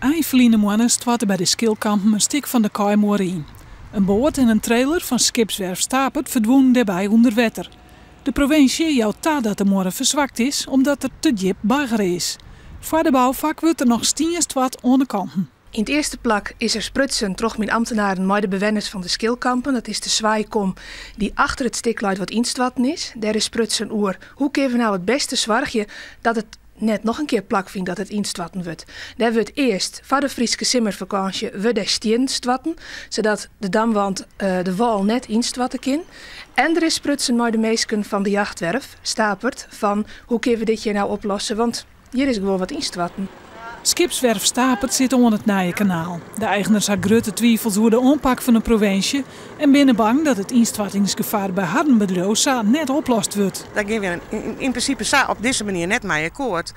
Eind mannen stwartte bij de Skilkampen een stuk van de Kaaimoor in. Een boot en een trailer van Skipswerf Stapert verdwoenen daarbij onder water. De provincie jouwt dat de morgen verzwakt is omdat er te diep bagger is. Voor de bouwvak wordt er nog stienst wat aan de kanten. In het eerste plak is er sprutsen troch met ambtenaren met de bewenners van de Skilkampen. Dat is de zwaaikom die achter het stikluid wat instatten is. Daar is sprutsen oer. Hoe kunnen we nou het beste zorgen dat het net nog een keer plak vindt dat het instatten wordt. Daar wordt eerst voor de Frieske simmervakantie we de stien stwatten, zodat de damwand de wal net instatten kan. En er is sprutsen met de meesken van de jachtwerf, Stapert, van hoe kunnen we dit hier nou oplossen, want hier is gewoon wat instatten. Skipswerf Stapert zit onder het Nijenkanaal. De eigenaars hebben grote twijfels over de aanpak van de provincie en binnen bang dat het instattingsgevaar bij Hardenbedrijf net oplost wordt. Daar gaan we in principe op deze manier net mee akkoord.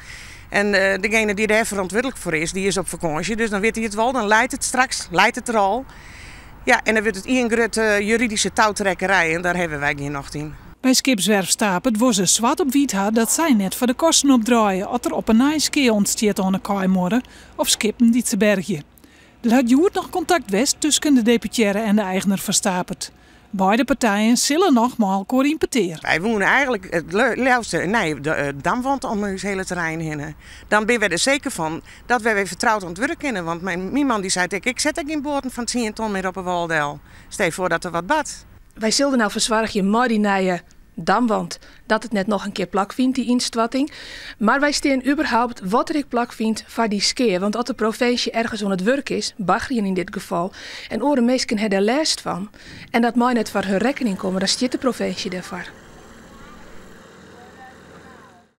En degene die daar verantwoordelijk voor is, die is op vakantie. Dus dan weet hij het wel, dan leidt het straks, leidt het er al. Ja, en dan wordt het een grote juridische touwtrekkerij en daar hebben wij geen nacht in. Bij Skipswerf Stapert was ze zwart op wit had dat zij net voor de kosten opdraaien als er op een nijskee ontsteert aan de Kaaimoor of skippen die te bergje. Er had Joert nog contact west tussen de deputaire en de eigenaar van Stapert. Beide partijen zullen nogmaals impeteren. Wij wonen eigenlijk het liefste de damwand om het hele terrein heen. Dan ben we er zeker van dat wij weer vertrouwd aan het werk kunnen. Want mijn man die zei ik zet geen boorden van 10 ton meer op een waldel. Stel je voor dat er wat bad. Wij zullen nou verzwargen maar die nije damwand dat het net nog een keer plak vindt, die instatting. Maar wij staan überhaupt wat er ik plak vindt voor die skeer. Want als de provincie ergens aan het werk is, Baggerien in dit geval, en oren meesken hebben er last van. En dat mag net voor hun rekening komen, dan stiet de provincie daarvoor.